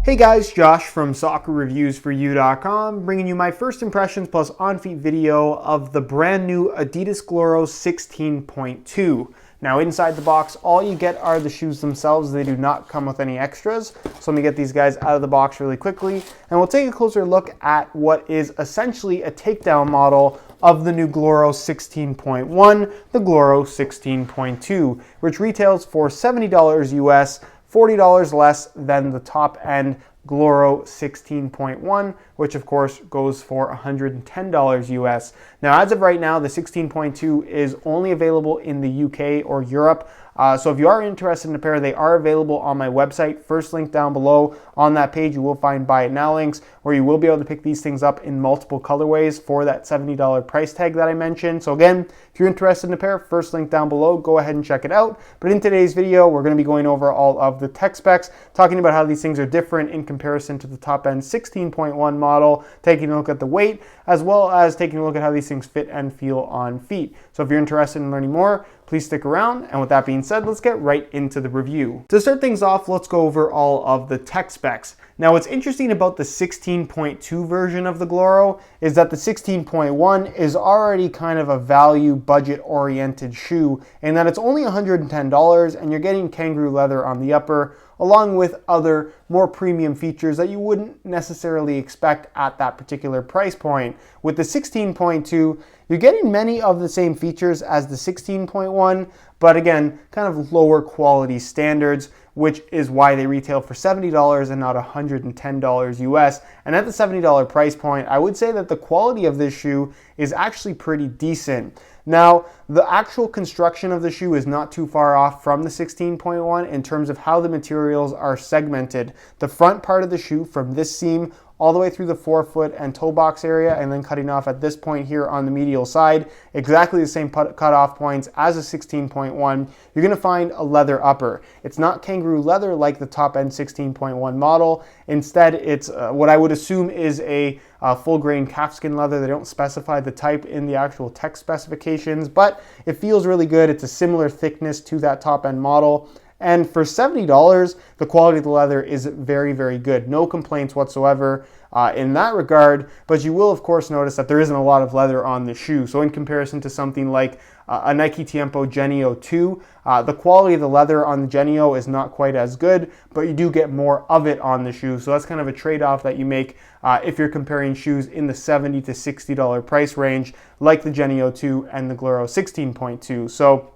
Hey guys, Josh from soccerreviewsforyou.com, bringing you my first impressions plus on-feet video of the brand new Adidas Gloro 16.2. Now inside the box, all you get are the shoes themselves. They do not come with any extras. So let me get these guys out of the box really quickly, and we'll take a closer look at what is essentially a takedown model of the new Gloro 16.1, the Gloro 16.2, which retails for $70 US, $40 less than the top end Gloro 16.1, which of course goes for $110 US. Now, as of right now, the 16.2 is only available in the UK or Europe. So if you are interested in a pair, they are available on my website. First link down below. On that page, you will find buy it now links where you will be able to pick these things up in multiple colorways for that $70 price tag that I mentioned. So again, if you're interested in a pair, first link down below, go ahead and check it out. But in today's video, we're going to be going over all of the tech specs, talking about how these things are different in comparison to the top end 16.1 model, taking a look at the weight, as well as taking a look at how these things fit and feel on feet. So if you're interested in learning more, please stick around. And with that being said, let's get right into the review. To start things off, let's go over all of the tech specs. Now, what's interesting about the 16.2 version of the Gloro is that the 16.1 is already kind of a value budget oriented shoe, and that it's only $110 and you're getting kangaroo leather on the upper, along with other more premium features that you wouldn't necessarily expect at that particular price point. With the 16.2, you're getting many of the same features as the 16.1, but again, kind of lower quality standards, which is why they retail for $70 and not $110 US. And at the $70 price point, I would say that the quality of this shoe is actually pretty decent. Now, the actual construction of the shoe is not too far off from the 16.1 in terms of how the materials are segmented. The front part of the shoe from this seam all the way through the forefoot and toe box area, and then cutting off at this point here on the medial side, exactly the same cutoff points as a 16.1, you're going to find a leather upper. It's not kangaroo leather like the top end 16.1 model. Instead, it's what I would assume is a full grain calfskin leather. They don't specify the type in the actual tech specifications, but it feels really good. It's a similar thickness to that top end model. And for $70, the quality of the leather is very, very good. No complaints whatsoever in that regard, but you will of course notice that there isn't a lot of leather on the shoe. So in comparison to something like a Nike Tiempo Genio 2, the quality of the leather on the Genio is not quite as good, but you do get more of it on the shoe. So that's kind of a trade-off that you make if you're comparing shoes in the $70 to $60 price range, like the Genio 2 and the Gloro 16.2. So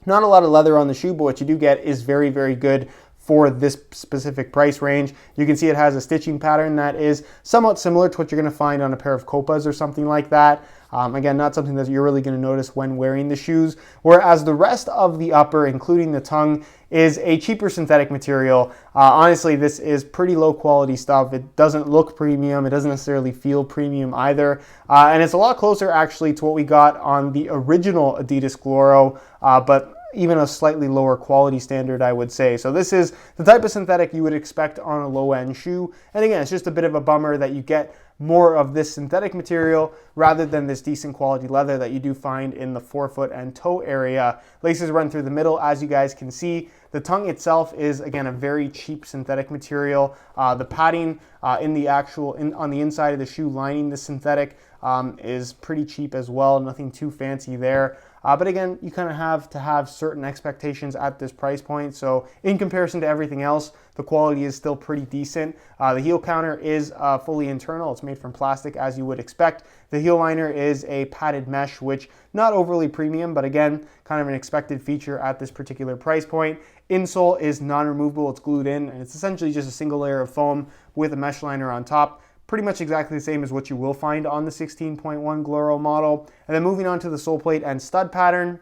not a lot of leather on the shoe, but what you do get is very, very good for this specific price range. You can see it has a stitching pattern that is somewhat similar to what you're going to find on a pair of Copas or something like that. Again, not something that you're really going to notice when wearing the shoes, whereas the rest of the upper, including the tongue, is a cheaper synthetic material. Honestly, this is pretty low quality stuff. It doesn't look premium. It doesn't necessarily feel premium either. And it's a lot closer actually to what we got on the original Adidas Gloro, but even a slightly lower quality standard, I would say. So this is the type of synthetic you would expect on a low-end shoe. And again, it's just a bit of a bummer that you get more of this synthetic material rather than this decent quality leather that you do find in the forefoot and toe area. Laces run through the middle, as you guys can see. The tongue itself is, again, a very cheap synthetic material. The padding on the inside of the shoe lining the synthetic is pretty cheap as well. Nothing too fancy there. But again, you kind of have to have certain expectations at this price point. So in comparison to everything else, the quality is still pretty decent. The heel counter is fully internal. It's made from plastic, as you would expect. The heel liner is a padded mesh, which not overly premium, but again, kind of an expected feature at this particular price point. Insole is non-removable. It's glued in, and it's essentially just a single layer of foam with a mesh liner on top. Pretty much exactly the same as what you will find on the 16.1 Gloro model. And then moving on to the sole plate and stud pattern,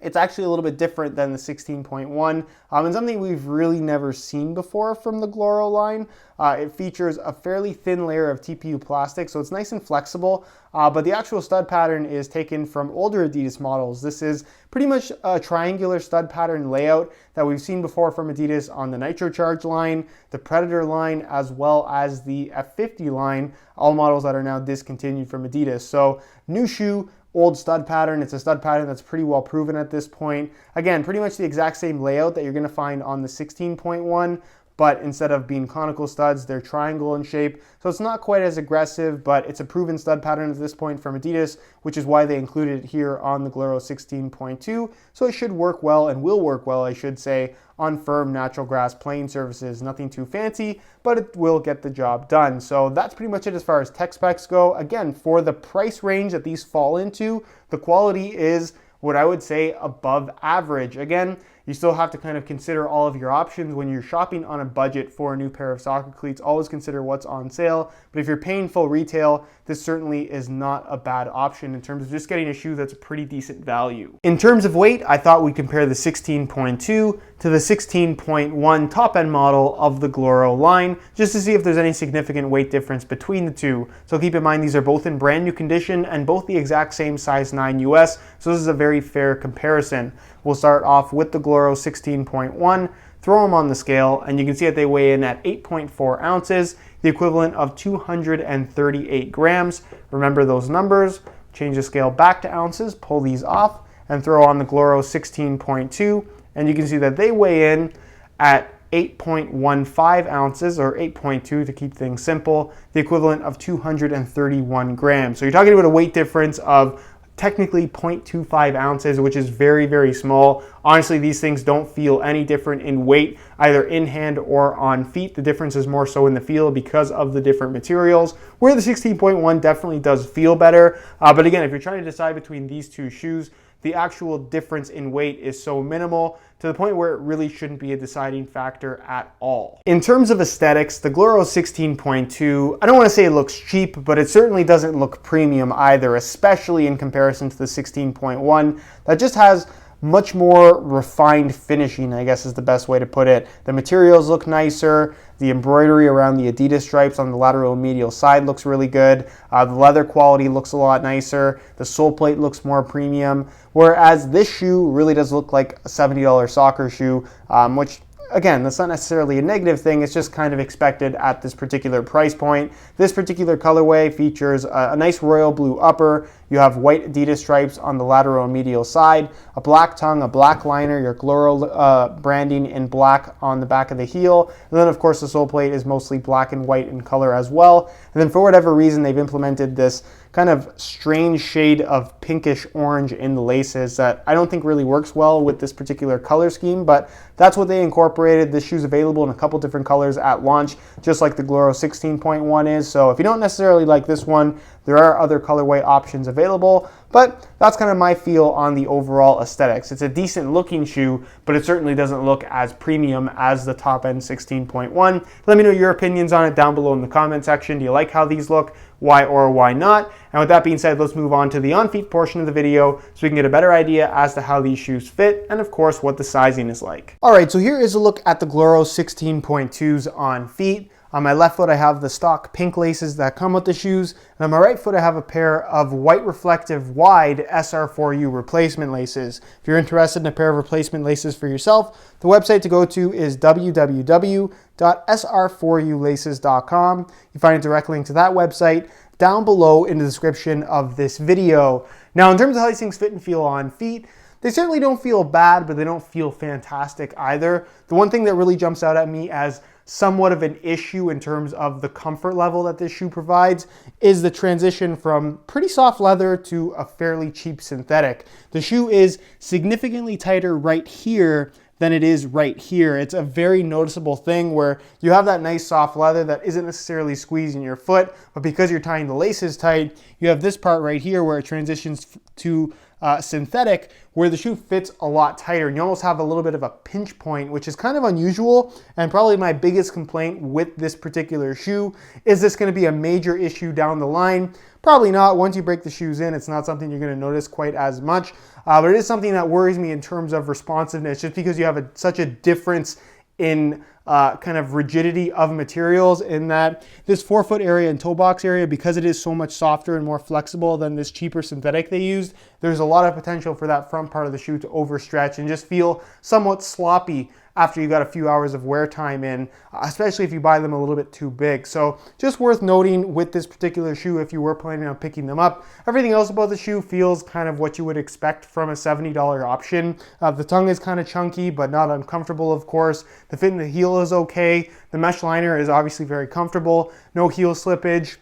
it's actually a little bit different than the 16.1 and something we've really never seen before from the Gloro line. It features a fairly thin layer of TPU plastic, so it's nice and flexible, but the actual stud pattern is taken from older Adidas models. This is pretty much a triangular stud pattern layout that we've seen before from Adidas on the Nitro Charge line, the Predator line, as well as the F50 line, all models that are now discontinued from Adidas. So new shoe, old stud pattern. It's a stud pattern that's pretty well proven at this point. Again, pretty much the exact same layout that you're going to find on the 16.1, but instead of being conical studs, they're triangle in shape. So it's not quite as aggressive, but it's a proven stud pattern at this point from Adidas, which is why they included it here on the Gloro 16.2. So it should work well, and will work well, I should say, on firm natural grass playing surfaces. Nothing too fancy, but it will get the job done. So that's pretty much it as far as tech specs go. Again, for the price range that these fall into, the quality is what I would say above average. Again, you still have to kind of consider all of your options when you're shopping on a budget for a new pair of soccer cleats. Always consider what's on sale. But if you're paying full retail, this certainly is not a bad option in terms of just getting a shoe that's a pretty decent value. In terms of weight, I thought we'd compare the 16.2 to the 16.1 top-end model of the Gloro line, just to see if there's any significant weight difference between the two. So keep in mind, these are both in brand new condition and both the exact same size 9 US, so this is a very fair comparison. We'll start off with the Gloro 16.1, throw them on the scale, and you can see that they weigh in at 8.4 ounces, the equivalent of 238 grams. Remember those numbers, change the scale back to ounces, pull these off, and throw on the Gloro 16.2, and you can see that they weigh in at 8.15 ounces, or 8.2 to keep things simple, the equivalent of 231 grams. So you're talking about a weight difference of technically 0.25 ounces, which is very, very small. Honestly, these things don't feel any different in weight, either in hand or on feet. The difference is more so in the feel because of the different materials, where the 16.1 definitely does feel better. But again, if you're trying to decide between these two shoes, the actual difference in weight is so minimal to the point where it really shouldn't be a deciding factor at all. In terms of aesthetics, the Gloro 16.2, I don't want to say it looks cheap, but it certainly doesn't look premium either, especially in comparison to the 16.1 that just has much more refined finishing, I guess is the best way to put it. The materials look nicer. The embroidery around the Adidas stripes on the lateral and medial side looks really good. The leather quality looks a lot nicer. The sole plate looks more premium. Whereas this shoe really does look like a $70 soccer shoe, which again, that's not necessarily a negative thing, it's just kind of expected at this particular price point. This particular colorway features a nice royal blue upper. You have white Adidas stripes on the lateral and medial side, a black tongue, a black liner, your Gloro branding in black on the back of the heel, and then of course the sole plate is mostly black and white in color as well. And then for whatever reason, they've implemented this kind of strange shade of pinkish orange in the laces that I don't think really works well with this particular color scheme, but that's what they incorporated. This shoe's available in a couple different colors at launch, just like the Gloro 16.1 is. So if you don't necessarily like this one, there are other colorway options available, but that's kind of my feel on the overall aesthetics. It's a decent looking shoe, but it certainly doesn't look as premium as the top end 16.1. Let me know your opinions on it down below in the comment section. Do you like how these look? Why or why not? And with that being said, let's move on to the on-feet portion of the video so we can get a better idea as to how these shoes fit and of course what the sizing is like. All right, so here is a look at the Gloro 16.2s on feet. On my left foot, I have the stock pink laces that come with the shoes. And on my right foot, I have a pair of white reflective wide SR4U replacement laces. If you're interested in a pair of replacement laces for yourself, the website to go to is www.sr4ulaces.com. You find a direct link to that website down below in the description of this video. Now, in terms of how these things fit and feel on feet, they certainly don't feel bad, but they don't feel fantastic either. The one thing that really jumps out at me as somewhat of an issue in terms of the comfort level that this shoe provides is the transition from pretty soft leather to a fairly cheap synthetic. The shoe is significantly tighter right here than it is right here. It's a very noticeable thing where you have that nice soft leather that isn't necessarily squeezing your foot, but because you're tying the laces tight, you have this part right here where it transitions to synthetic, where the shoe fits a lot tighter and you almost have a little bit of a pinch point, which is kind of unusual. And probably my biggest complaint with this particular shoe. Is this going to be a major issue down the line? Probably not. Once you break the shoes in, it's not something you're going to notice quite as much, but it is something that worries me in terms of responsiveness, just because you have such a difference in kind of rigidity of materials, in that this forefoot area and toe box area, because it is so much softer and more flexible than this cheaper synthetic they used, there's a lot of potential for that front part of the shoe to overstretch and just feel somewhat sloppy after you got a few hours of wear time in, especially if you buy them a little bit too big. So just worth noting with this particular shoe, if you were planning on picking them up, everything else about the shoe feels kind of what you would expect from a $70 option. The tongue is kind of chunky, but not uncomfortable, of course. The fit in the heel is okay. The mesh liner is obviously very comfortable. No heel slippage.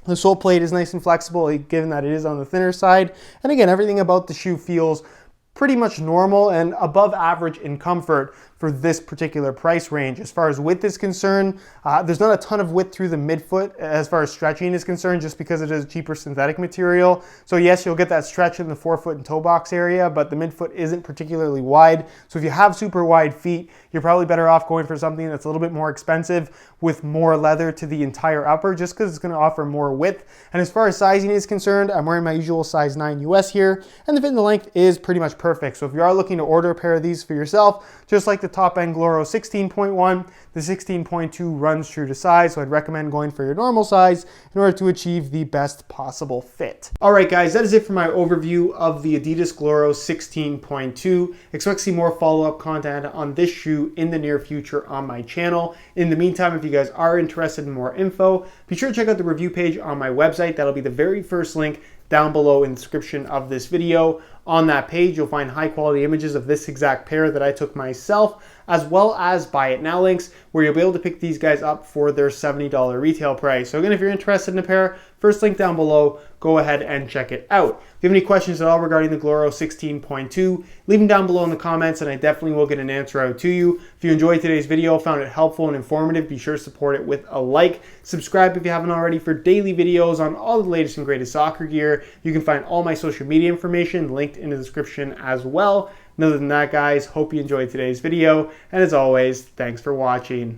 The sole plate is nice and flexible, given that it is on the thinner side. And again, everything about the shoe feels pretty much normal and above average in comfort for this particular price range. As far as width is concerned, there's not a ton of width through the midfoot as far as stretching is concerned, just because it is a cheaper synthetic material. So yes, you'll get that stretch in the forefoot and toe box area, but the midfoot isn't particularly wide. So if you have super wide feet, you're probably better off going for something that's a little bit more expensive with more leather to the entire upper, just because it's going to offer more width. And as far as sizing is concerned, I'm wearing my usual size 9 US here, and the fit and the length is pretty much perfect. So if you are looking to order a pair of these for yourself, just like the top end Gloro 16.1, the 16.2 runs true to size, so I'd recommend going for your normal size in order to achieve the best possible fit. All right, guys, that is it for my overview of the Adidas Gloro 16.2. Expect to see more follow-up content on this shoe in the near future on my channel. In the meantime, if you guys are interested in more info, be sure to check out the review page on my website. That'll be the very first link down below in the description of this video. On that page, you'll find high quality images of this exact pair that I took myself, as well as buy it now links, where you'll be able to pick these guys up for their $70 retail price. So again, if you're interested in a pair, first link down below, go ahead and check it out. If you have any questions at all regarding the Gloro 16.2, leave them down below in the comments and I definitely will get an answer out to you. If you enjoyed today's video, found it helpful and informative, be sure to support it with a like. Subscribe if you haven't already for daily videos on all the latest and greatest soccer gear. You can find all my social media information linked in the description as well. And other than that, guys, hope you enjoyed today's video. And as always, thanks for watching.